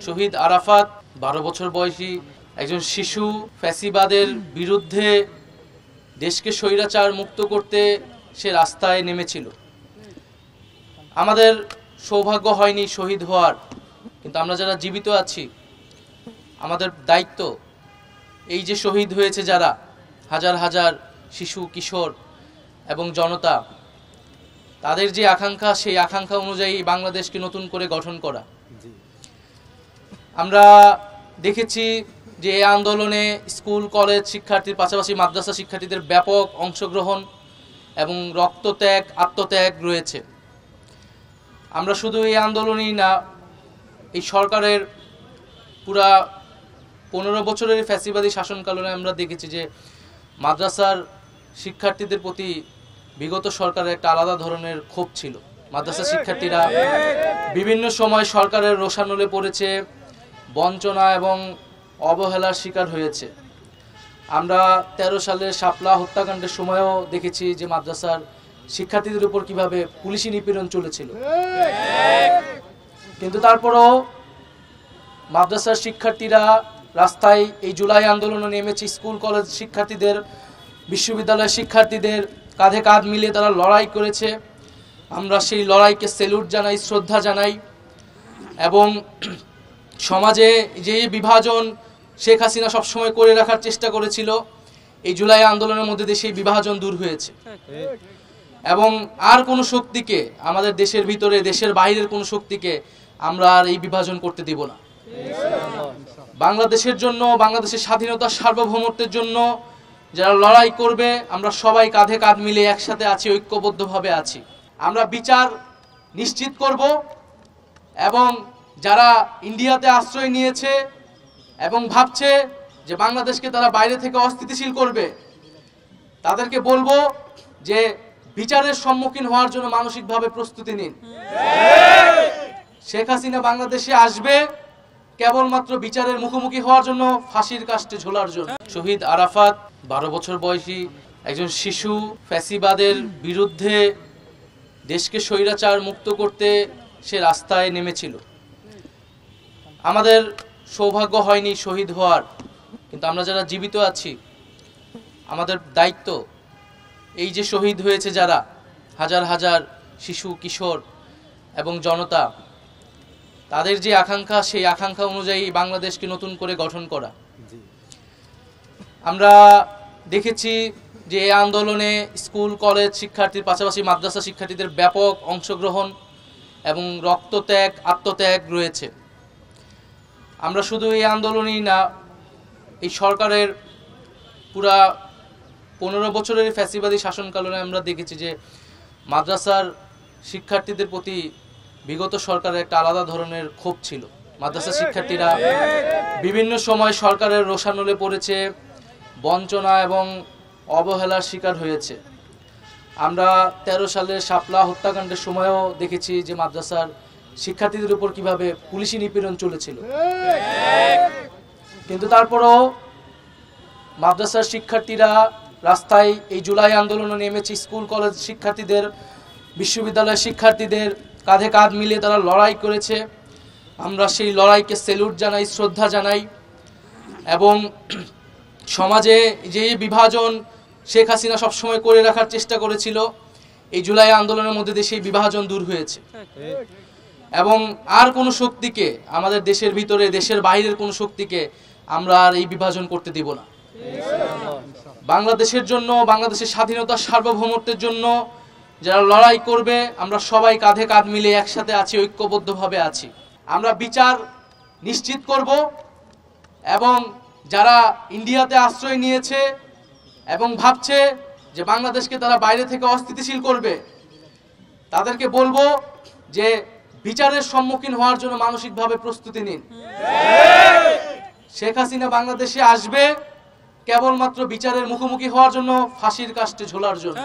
শহীদ আরাফাত 12 বছর বয়সী একজন শিশু ফ্যাসিবাদের বিরুদ্ধে দেশকে স্বৈরাচার মুক্ত করতে সে রাস্তায় নেমেছিল। আমাদের সৌভাগ্য হয়নি শহীদ হওয়ার, কিন্তু আমরা যারা জীবিত আছি আমাদের দায়িত্ব এই যে শহীদ হয়েছে যারা হাজার হাজার শিশু কিশোর এবং জনতা, তাদের যে আকাঙ্ক্ষা সেই আকাঙ্ক্ষা অনুযায়ী বাংলাদেশকে নতুন করে গঠন করা। আমরা দেখেছি যে এই আন্দোলনে স্কুল কলেজ শিক্ষার্থীর পাশাপাশি মাদ্রাসা শিক্ষার্থীদের ব্যাপক অংশগ্রহণ এবং রক্তত্যাগ আত্মত্যাগ রয়েছে। আমরা শুধু এই আন্দোলনই না, এই সরকারের পুরা 15 বছরের ফ্যাসিবাদী শাসনকালে আমরা দেখেছি যে মাদ্রাসার শিক্ষার্থীদের প্রতি বিগত সরকারের একটা আলাদা ধরনের ক্ষোভ ছিল। মাদ্রাসা শিক্ষার্থীরা বিভিন্ন সময় সরকারের রোষানলে পড়েছে, বঞ্চনা এবং অবহেলার শিকার হয়েছে। আমরা 13 সালের শাপলা হত্যাকাণ্ডের সময়ও দেখেছি যে মাদ্রাসার শিক্ষার্থীদের উপর কিভাবে পুলিশি নিপীড়ন চলেছিল, কিন্তু তারপরও মাদ্রাসার শিক্ষার্থীরা রাস্তায় এই জুলাই আন্দোলনে নেমেছে। স্কুল কলেজ শিক্ষার্থীদের, বিশ্ববিদ্যালয়ের শিক্ষার্থীদের কাঁধে কাঁধ মিলিয়ে তারা লড়াই করেছে। আমরা সেই লড়াইকে স্যালুট জানাই, শ্রদ্ধা জানাই। এবং সমাজে যে বিভাজন শেখ হাসিনা সবসময় করে রাখার চেষ্টা করেছিল, এই জুলাই আন্দোলনের মধ্যে দিয়ে সেই বিভাজন দূর হয়েছে। এবং আর কোনো শক্তিকে, আমাদের দেশের ভিতরে দেশের বাইরের কোনো শক্তিকে আমরা আর এই বিভাজন করতে দিব না। বাংলাদেশের জন্য, বাংলাদেশের স্বাধীনতা সার্বভৌমত্বের জন্য যারা লড়াই করবে, আমরা সবাই কাঁধে কাঁধ মিলে একসাথে আছি, ঐক্যবদ্ধভাবে আছি। আমরা বিচার নিশ্চিত করব এবং যারা ইন্ডিয়াতে আশ্রয় নিয়েছে এবং ভাবছে যে বাংলাদেশকে তারা বাইরে থেকে অস্থিতিশীল করবে, তাদেরকে বলবো যে বিচারের সম্মুখীন হওয়ার জন্য মানসিকভাবে প্রস্তুতি নিন। শেখ হাসিনা বাংলাদেশে আসবে কেবলমাত্র বিচারের মুখোমুখি হওয়ার জন্য, ফাঁসির কাস্টে ঝোলার জন্য। শহীদ আরাফাত 12 বছর বয়সী একজন শিশু ফ্যাসিবাদের বিরুদ্ধে দেশকে স্বৈরাচার মুক্ত করতে সে রাস্তায় নেমেছিল। আমাদের সৌভাগ্য হয়নি শহীদ হওয়ার, কিন্তু আমরা যারা জীবিত আছি আমাদের দায়িত্ব এই যে শহীদ হয়েছে যারা হাজার হাজার শিশু কিশোর এবং জনতা, তাদের যে আকাঙ্ক্ষা সেই আকাঙ্ক্ষা অনুযায়ী বাংলাদেশকে নতুন করে গঠন করা। আমরা দেখেছি যে এই আন্দোলনে স্কুল কলেজ শিক্ষার্থীর পাশাপাশি মাদ্রাসা শিক্ষার্থীদের ব্যাপক অংশগ্রহণ এবং রক্তত্যাগ আত্মত্যাগ রয়েছে। আমরা শুধু এই আন্দোলনই না, এই সরকারের পুরা 15 বছরের ফ্যাসিবাদী শাসনকালে আমরা দেখেছি যে মাদ্রাসার শিক্ষার্থীদের প্রতি বিগত সরকারের একটা আলাদা ধরনের ক্ষোভ ছিল। মাদ্রাসা শিক্ষার্থীরা বিভিন্ন সময় সরকারের রোষানলে পড়েছে, বঞ্চনা এবং অবহেলার শিকার হয়েছে। আমরা 13 সালের শাপলা হত্যাকাণ্ডের সময়ও দেখেছি যে মাদ্রাসার শিক্ষার্থীদের উপর কিভাবে পুলিশি নিপীড়ন চলেছিল, কিন্তু তারপরও মাদ্রাসার শিক্ষার্থীরা রাস্তায় এই জুলাই আন্দোলনে নেমেছে। স্কুল কলেজ শিক্ষার্থীদের, বিশ্ববিদ্যালয়ের শিক্ষার্থীদের কাঁধে কাঁধ মিলিয়ে তারা লড়াই করেছে। আমরা সেই লড়াইকে স্যালুট জানাই, শ্রদ্ধা জানাই। এবং সমাজে যে বিভাজন শেখ হাসিনা সবসময় করে রাখার চেষ্টা করেছিল, এই জুলাই আন্দোলনের মধ্যে দিয়ে সেই বিভাজন দূর হয়েছে। এবং আর কোনো শক্তিকে, আমাদের দেশের ভিতরে দেশের বাইরের কোনো শক্তিকে আমরা আর এই বিভাজন করতে দিব না। বাংলাদেশের জন্য, বাংলাদেশের স্বাধীনতা সার্বভৌমত্বের জন্য যারা লড়াই করবে, আমরা সবাই কাঁধে কাঁধ মিলে একসাথে আছি, ঐক্যবদ্ধভাবে আছি। আমরা বিচার নিশ্চিত করব এবং যারা ইন্ডিয়াতে আশ্রয় নিয়েছে এবং ভাবছে যে বাংলাদেশকে তারা বাইরে থেকে অস্থিতিশীল করবে, তাদেরকে বলবো যে বিচারের সম্মুখীন হওয়ার জন্য মানসিকভাবে প্রস্তুতি নিন। শেখ হাসিনা বাংলাদেশে আসবে কেবলমাত্র বিচারের মুখোমুখি হওয়ার জন্য, ফাঁসির কাস্টে ঝোলার জন্য।